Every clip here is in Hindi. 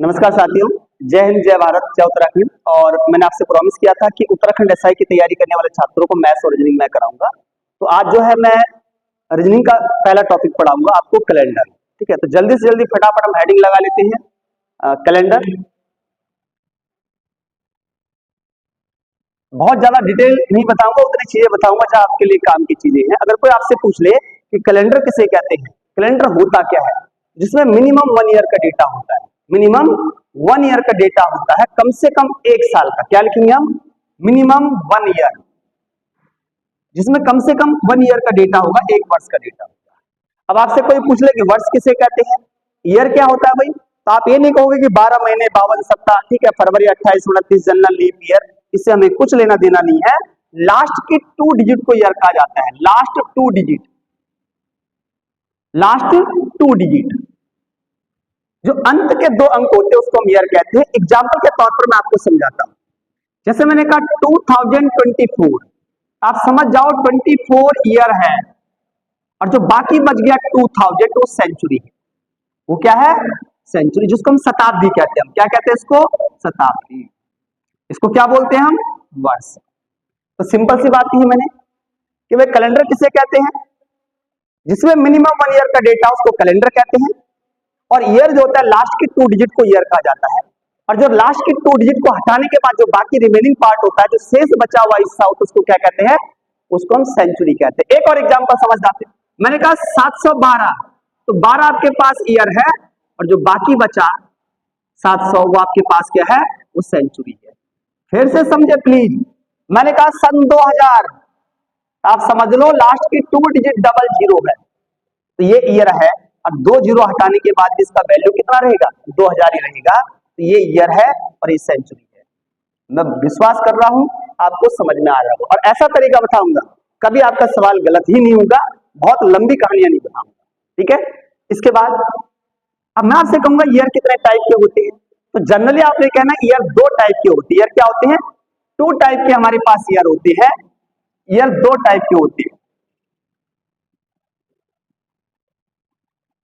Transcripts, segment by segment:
नमस्कार साथियों, जय हिंद, जय भारत, जय उत्तराखंड। और मैंने आपसे प्रॉमिस किया था कि उत्तराखंड एसआई की तैयारी करने वाले छात्रों को मैथ्स और रीजनिंग मैं कराऊंगा। तो आज जो है मैं रीजनिंग का पहला टॉपिक पढ़ाऊंगा आपको, कैलेंडर। ठीक है, तो जल्दी से जल्दी फटाफट हम हेडिंग लगा लेते हैं। कैलेंडर बहुत ज्यादा डिटेल नहीं बताऊंगा, उतनी चीजें बताऊंगा जो आपके लिए काम की चीजें हैं। अगर कोई आपसे पूछ ले कि कैलेंडर किसे कहते हैं, कैलेंडर होता क्या है, जिसमें मिनिमम 1 ईयर का डेटा होता है। मिनिमम 1 ईयर का डेटा होता है, कम से कम 1 साल का। क्या लिखेंगे हम? मिनिमम 1 ईयर, जिसमें कम से कम 1 ईयर का डेटा होगा, 1 वर्ष का डेटा होगा। अब आपसे कोई पूछ ले कि वर्ष किसे कहते हैं, ईयर क्या होता है भाई, तो आप ये नहीं कहोगे कि 12 महीने 52 सप्ताह। ठीक है, फरवरी 28, 29 जनरल लीप ईयर, इससे हमें कुछ लेना देना नहीं है। लास्ट की 2 डिजिट को ईयर कहा जाता है। लास्ट 2 डिजिट, लास्ट 2 डिजिट, जो अंत के 2 अंक होते हैं उसको हम ईयर कहते हैं। एग्जाम्पल के तौर पर मैं आपको समझाता हूं। जैसे मैंने कहा 2024, आप समझ जाओ 24 ईयर है, और जो बाकी बच गया 2000 वो सेंचुरी है। वो क्या है? सेंचुरी, जिसको हम शताब्दी कहते हैं। हम क्या कहते हैं इसको? शताब्दी। इसको क्या बोलते हैं हम? वर्ष। तो सिंपल सी बात की है मैंने कि भाई कैलेंडर किसे कहते हैं, जिसमें मिनिमम 1 ईयर का डेटा उसको कैलेंडर कहते हैं। और ईयर जो होता है, लास्ट की 2 डिजिट को ईयर कहा जाता है। और जो लास्ट की 2 डिजिट को हटाने के बाद जो बाकी रिमेनिंग पार्ट होता है, जो शेष बचा हुआ हिस्सा होता है, उसको क्या कहते हैं? उसको हम सेंचुरी कहते हैं। एक और एग्जांपल समझ जाते हैं। मैंने कहा 712, तो 12 आपके पास ईयर है, और जो बाकी बचा 700 वो आपके पास क्या है? वो सेंचुरी है। फिर से समझे प्लीज। मैंने कहा सन 2000, आप समझ लो लास्ट की 2 डिजिट डबल जीरो है, तो ये ईयर है। और 2 जीरो हटाने के बाद इसका वैल्यू कितना रहेगा? 2000 ही रहेगा। तो ये ईयर है और ये सेंचुरी है। मैं विश्वास कर रहा हूं आपको समझ में आ रहा होगा, और ऐसा तरीका बताऊंगा कभी आपका सवाल गलत ही नहीं होगा। बहुत लंबी कहानियां नहीं बताऊंगा, ठीक है। इसके बाद अब मैं आपसे कहूंगा ईयर कितने टाइप के होते हैं। तो जनरली आपने कहना ईयर 2 टाइप के होते हैं। ईयर क्या होते हैं? 2 टाइप के हमारे पास ईयर होते हैं। ईयर 2 टाइप के होते हैं।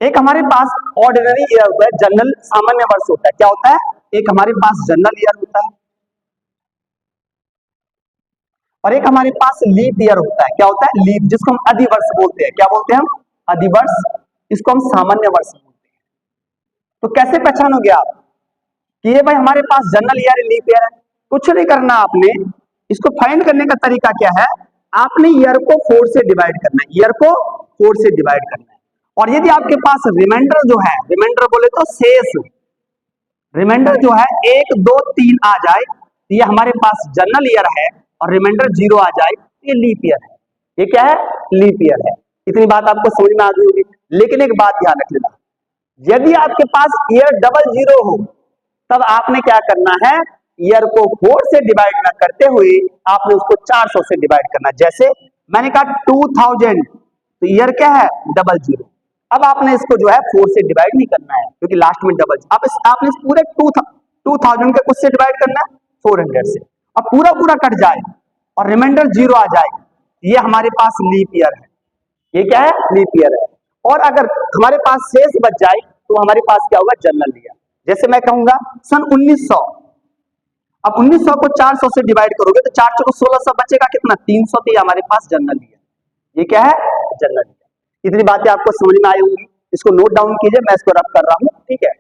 एक हमारे पास ऑर्डिनरी ईयर होता है, जनरल सामान्य वर्ष होता है। क्या होता है? एक हमारे पास जनरल ईयर होता है, और एक हमारे पास लीप ईयर होता है। क्या होता है? लीप, जिसको हम अधिवर्ष बोलते हैं। क्या बोलते हैं हम? अधिवर्ष। इसको हम सामान्य वर्ष बोलते हैं। तो कैसे पहचानोगे आप कि ये भाई हमारे पास जनरल ईयर है, लीप ईयर है? कुछ नहीं करना आपने। इसको फाइंड करने का तरीका क्या है? आपने ईयर को 4 से डिवाइड करना है। ईयर को 4 से डिवाइड करना है। और यदि आपके पास रिमाइंडर जो है, रिमाइंडर बोले तो शेष, रिमाइंडर जो है 1, 2, 3 आ जाए, तो ये हमारे पास जनरल ईयर है। और रिमाइंडर 0 आ जाए, तो ये लीप ईयर है। ये क्या है? लीप ईयर है। इतनी बात आपको समझ में आ गई होगी। लेकिन एक बात ध्यान रख लेना, यदि आपके पास ईयर डबल जीरो हो, तब आपने क्या करना है? ईयर को 4 से डिवाइड ना करते हुए आपने उसको 400 से डिवाइड करना। जैसे मैंने कहा 2000, तो ईयर क्या है? Double zero. अब आपने इसको जो है 4 से डिवाइड नहीं करना है, क्योंकि लास्ट में डबल। आपने इस पूरे 2000 के कुछ से डिवाइड करना है? 400 से। और पूरा पूरा कट जाए और रिमाइंडर 0 आ जाए, ये हमारे पास लीप ईयर है। ये क्या है? लीप ईयर है। और अगर हमारे पास शेष बच जाए, तो हमारे पास क्या होगा? General year. जैसे मैं कहूंगा सन 1900, अब 1900 को 400 से डिवाइड करोगे तो 4 को 1600 बचेगा, कितना? 300। तो हमारे पास जनरल ईयर। ये क्या है? General year. इतनी बातें आपको समझ में आई होंगी। इसको नोट डाउन कीजिए, मैं इसको रब कर रहा हूं, ठीक है।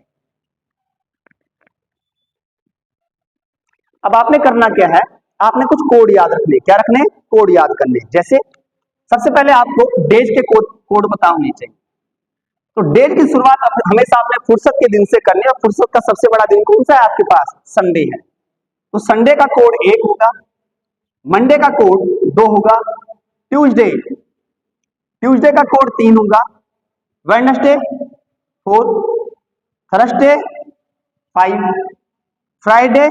अब आपने करना क्या है? आपने कुछ कोड याद रखने। क्या रखने? कोड याद करने। जैसे सबसे पहले आपको डेज के कोड पता होने चाहिए। तो डेज की शुरुआत हमेशा आपने फुर्सत के दिन से करनी है, और फुर्सत का सबसे बड़ा दिन कौन सा है आपके पास? संडे है। तो संडे का कोड 1 होगा, मंडे का कोड 2 होगा, ट्यूसडे ट्यूसडे का कोड 3 होगा, वेडनेसडे 4, थर्सडे 5, फ्राइडे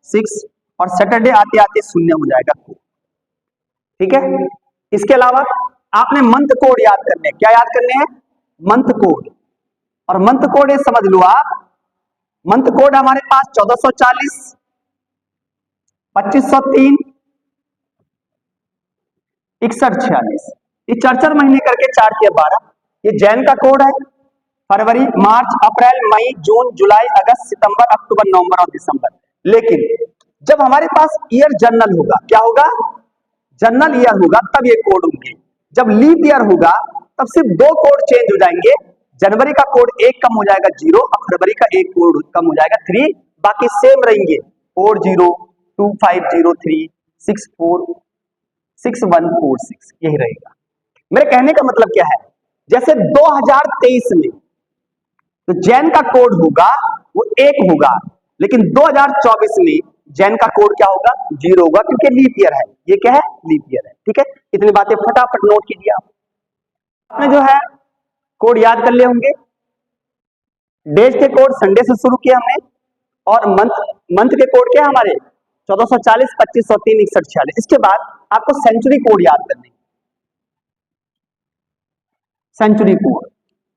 6, और सैटरडे आते आते 0 हो जाएगा कोड। ठीक है। इसके अलावा आपने मंथ कोड याद करने। क्या याद करने हैं? Month code. और मंथ कोड ये समझ लो आप, मंथ कोड हमारे पास 1440, 2503, 6146। ये 4 4 महीने करके 4 के 12। ये जैन का कोड है। फरवरी, मार्च, अप्रैल, मई, जून, जुलाई, अगस्त, सितंबर, अक्टूबर, नवंबर और दिसंबर। लेकिन जब हमारे पास ईयर जर्नल होगा, क्या होगा, जर्नल ईयर होगा, तब ये कोड होंगे। जब लीप ईयर होगा तब सिर्फ दो कोड चेंज हो जाएंगे। जनवरी का कोड एक कम हो जाएगा 0 और फरवरी का एक कोड कम हो जाएगा 3, बाकी सेम रहेंगे 40, 2503, 64, 6146, यही रहेगा। मेरे कहने का मतलब क्या है, जैसे 2023 में तो जैन का कोड होगा वो 1 होगा, लेकिन 2024 में जैन का कोड क्या होगा, 0 होगा, क्योंकि लीप ईयर है। ये क्या है, लीप ईयर है। ठीक है, इतनी बातें फटाफट नोट कीजिए। आपने जो है कोड याद कर लिए होंगे। डेज के कोड संडे से शुरू किया हमने, और मंथ के कोड क्या है हमारे, 1440, 2503, 61, 46। इसके बाद आपको सेंचुरी कोड याद करने, सेंचुरी कोड।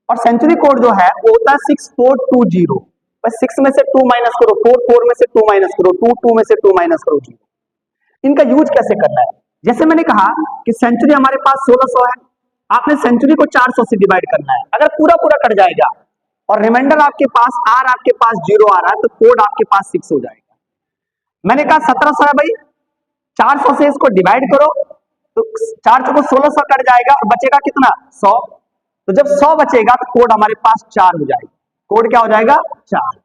और सेंचुरी कोड जो है वो होता है 6420। बस 6 में से 2 माइनस करो 4, 4 में से 2 माइनस करो 2, 2 में से 2 माइनस करो 0। इनका यूज कैसे करना है, जैसे मैंने कहा कि सेंचुरी हमारे पास 1600 है, आपने सेंचुरी को 400 से डिवाइड करना है। अगर पूरा पूरा कट जाएगा और रिमाइंडर आपके पास आर, आपके पास 0 आ रहा है, तो कोड आपके पास 6 हो जाएगा। मैंने कहा 1700 है भाई, 400 से इसको डिवाइड करो तो 4 को 1600 कट जाएगा और बचेगा कितना, 100। तो जब 100 बचेगा तो कोड हमारे पास 4 हो जाएगा। कोड क्या हो जाएगा, 4।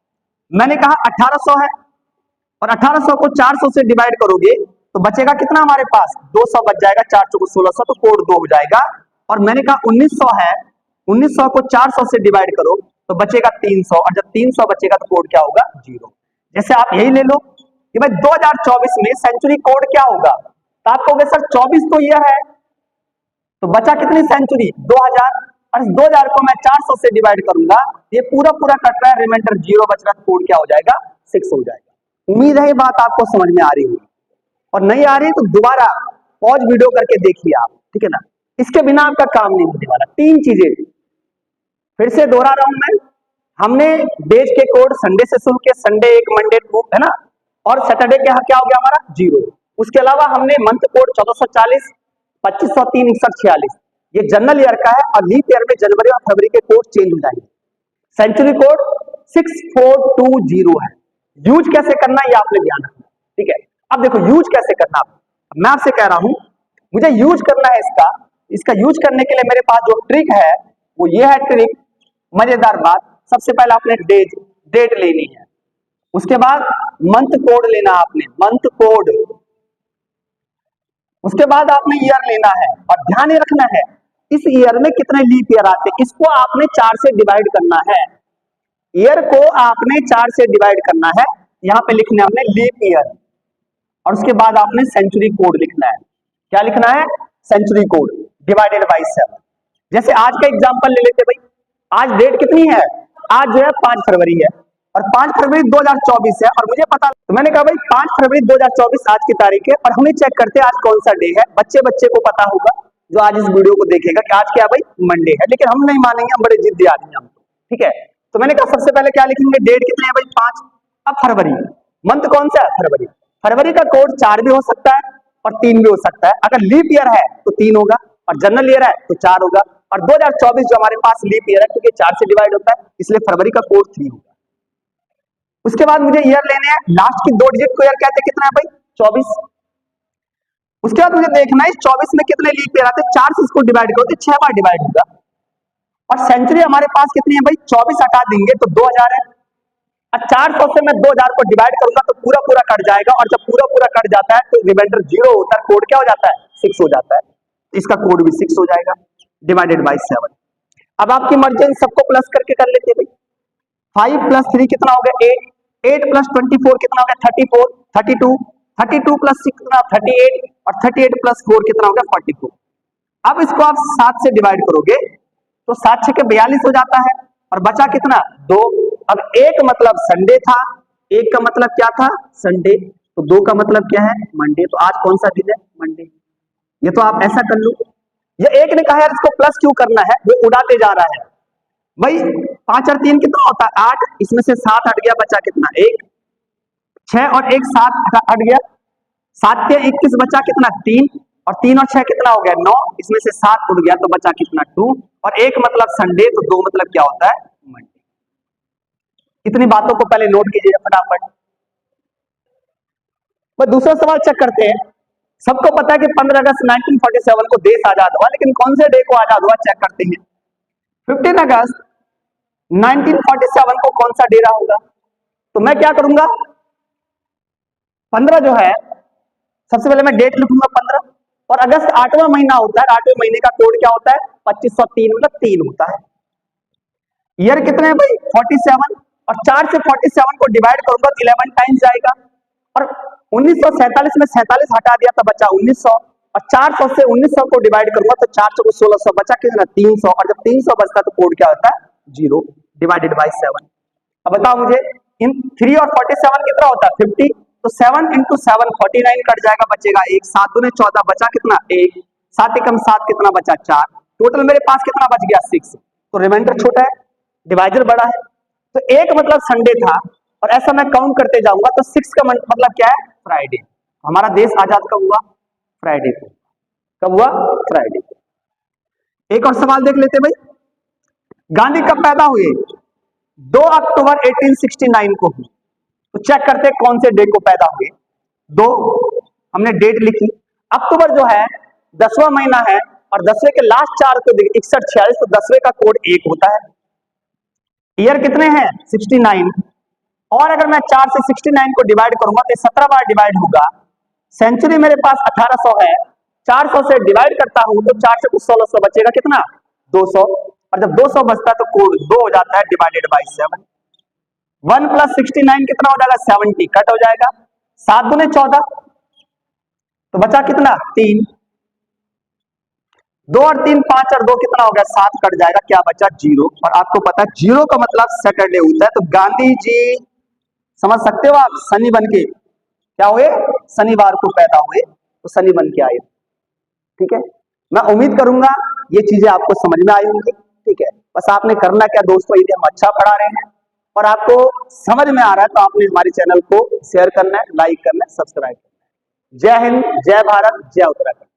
मैंने कहा 1800 है, और 1800 को 400 से डिवाइड करोगे तो बचेगा कितना हमारे पास, 200 बच जाएगा। 4 को 1600 तो कोड 2 हो जाएगा। और मैंने कहा 1900 है, 1900 को 400 से डिवाइड करो तो बचेगा 300, और जब 300 बचेगा तो कोड क्या होगा, 0। जैसे आप यही ले लो कि भाई 2024 में सेंचुरी कोड क्या होगा, तो आप कहोगे सर 24 तो ईयर है, तो बचा कितनी सेंचुरी, 2000, और इस 2000 को मैं 400 से डिवाइड करूंगा, ये पूरा पूरा कट रहा है, रिमाइंडर 0 बच रहा है, कोड क्या हो जाएगा, 6 हो जाएगा। उम्मीद है ये बात आपको समझ में आ रही होगी, और नहीं आ रही तो दोबारा पॉज वीडियो करके देखिए आप, ठीक है ना। इसके बिना आपका काम नहीं होने वाला। 3 चीजें फिर से दोहरा रहा हूं मैं। हमने डेज के कोड संडे से शुरू किया, संडे 1, मंडे 2, है ना, और सैटरडे क्या क्या हो गया हमारा, 0। उसके अलावा हमने मंथ कोड 1440, 2503, 61, 46, ये जनरल ईयर का है, और लीप ईयर में जनवरी और फरवरी के कोड चेंज हो जाएंगे। सेंचुरी कोड 6420 है। यूज कैसे करना ये आपने ध्यान रखना, ठीक है। अब देखो यूज कैसे करना, मैं आपसे कह रहा हूं मुझे यूज करना है इसका यूज करने के लिए मेरे पास जो ट्रिक है वो ये है ट्रिक। मजेदार बात, सबसे पहले आपने डेट लेनी है, उसके बाद मंथ कोड लेना आपने, मंथ कोड, उसके बाद आपने ईयर लेना है, और ध्यान ये रखना है इस ईयर में कितने लीप ईयर आते हैं, इसको आपने 4 से डिवाइड करना है। ईयर को आपने 4 से डिवाइड करना है, यहां पे लिखना है हमने लीप ईयर, और उसके बाद आपने सेंचुरी कोड लिखना है। क्या लिखना है, सेंचुरी कोड डिवाइडेड बाय 7। जैसे आज का एग्जांपल ले लेते भाई, आज डेट कितनी है, आज जो है 5 फरवरी है, और 5 फरवरी 2024 है, और मुझे पता, तो मैंने कहा भाई 5 फरवरी 2024 आज की तारीख है, और हमें चेक करते हैं आज कौन सा डे है। बच्चे को पता होगा जो आज इस वीडियो को देखेगा कि आज क्या भाई, मंडे है, लेकिन हम नहीं मानेंगे, हम बड़े जिद्दी आदमी हैं हम तो, ठीक है। तो मैंने कहा सबसे पहले क्या लिखेंगे, डेट कितनी है भाई, 5। अब फरवरी, मंथ कौन सा है, फरवरी। फरवरी का कोड 4 भी हो सकता है और 3 भी हो सकता है। अगर लीप ईयर है तो 3 होगा, और जनरल ईयर है तो 4 होगा, और 2024 जो हमारे पास लीप ईयर है क्योंकि 4 से डिवाइड होता है, इसलिए फरवरी का कोड 3 होगा। उसके बाद मुझे ईयर लेने हैं, लास्ट की 2 डिजिट को ईयर कहते हैं, कितना है भाई, 24। उसके बाद मुझे देखना है इस 24 में कितने लीप ईयर आते हैं, 4 से इसको डिवाइड करो तो 6 बार डिवाइड होगा। और सेंचुरी हमारे पास कितनी है भाई, 24 हटा देंगे तो 2000 है, और 400 से मैं 2000 को डिवाइड करूंगा तो पूरा पूरा कट जाएगा, और जब पूरा पूरा कट जाता है तो रिमाइंडर 0 होता है, कोड क्या हो जाता है, 6 हो जाता है। इसका कोड भी 6 हो जाएगा, डिवाइडेड बाय 7। अब आपकी मर्जी, सबको प्लस करके कर लेते हैं भाई। 5 + 3 कितना हो गया, 8, 8 + 24 कितना हो गया, 34, 32, 32 + 6 कितना, 38, और 38 + 4 कितना हो गया, 44। अब इसको आप 7 से डिवाइड करोगे तो 7 6 के 42 हो जाता है, और बचा कितना, 2। अब 1 मतलब संडे था, 1 का मतलब क्या था, संडे, तो 2 का मतलब क्या है, मंडे। तो आज कौन सा दिन है, मंडे। ये तो आप ऐसा कर लो। ये एक ने कहा यार इसको प्लस क्यों करना है, वो उड़ाते जा रहा है भाई। 5 और 3 कितना होता है, 8, इसमें से 7 हट गया, बचा कितना, 1, 6 और 1 7 हट गया, 7 के 21 बचा कितना, 3, और 3 और 6 कितना हो गया, 9, इसमें से 7 उड़ गया तो बचा कितना, 2, और 1 मतलब संडे, तो 2 मतलब क्या होता है, मंडे। इतनी बातों को पहले नोट कीजिए फटाफट। बस दूसरा सवाल चेक करते हैं। सबको पता है कि 15 अगस्त 1947 को देश आजाद हुआ, लेकिन कौन से डे को आजाद हुआ चेक करते हैं। 15 अगस्त 1947 को कौन सा डे रहा होगा? तो मैं क्या करूंगा, 15 जो है सबसे पहले मैं डेट लिखूंगा 15, और अगस्त 8वां महीना होता है, 8वें महीने का कोड क्या होता है? 2503, मतलब 3 होता है। ईयर कितने हैं भाई? 47, और 4 से 47 को डिवाइड करूंगा तो 11 टाइम्स जाएगा, और 1947 में 47 हटा दिया तो बचा 1900, और 400 से 1900 को डिवाइड करूंगा तो 400 को 1600 बचा कितना? 300, और जब 300 बचता है तो कोड क्या होता है? 0 डिवाइडेड बाई 7। अब बताओ मुझे, इन 3 और 47 कितना होता है? 50, तो 7 इंटू 7 49 कट जाएगा, बचेगा 1, 7 दूने 14, बचा कितना? 1, 7 एकम 7 कितना बचा? 4, टोटल मेरे पास कितना बच गया? 6। तो रिमाइंडर छोटा है, डिवाइजर बड़ा है, तो एक मतलब संडे था, और ऐसा मैं काउंट करते जाऊंगा तो 6 का मतलब क्या है? फ्राइडे। हमारा देश आजाद कब हुआ? फ्राइडे को। कब हुआ? फ्राइडे को। एक और सवाल देख लेते भाई। गांधी कब पैदा हुए? 2 अक्टूबर 1869 को हुए। तो चेक करते कौन से डे को पैदा हुए। 2 हमने डेट लिखी, अक्टूबर जो है 10वां महीना है, और 10वें के लास्ट 4 को 61 46, तो 10वें का कोड 1 होता है। ईयर कितने हैं? 69, और अगर मैं 4 से 69 को डिवाइड करूंगा तो 17 बार डिवाइड होगा। सेंचुरी मेरे पास 1800 है, 400 से डिवाइड करता हूं तो 400 को 1600 बचेगा कितना? 200, और जब 200 बचता है तो कोड 2 हो जाता है डिवाइडेड बाई 7। 1 प्लस 69 कितना हो जाएगा? 70, कट हो जाएगा, 7 दूने 14, तो बचा कितना? 3, 2 और 3 5 और 2 कितना हो गया? 7, कट जाएगा, क्या बचा? 0। और आपको पता है 0 का मतलब सैटरडे होता है, तो गांधी जी समझ सकते हो आप, शनि बन के क्या हुए? शनिवार को पैदा हुए, तो शनि बन के आए। ठीक है, मैं उम्मीद करूंगा ये चीजें आपको समझ में आई होंगी। ठीक है, बस आपने करना क्या दोस्तों, यदि हम अच्छा पढ़ा रहे हैं और आपको समझ में आ रहा है तो आपने हमारे चैनल को शेयर करना है, लाइक करना है, सब्सक्राइब करना है। जय हिंद, जय भारत, जय उत्तराखंड।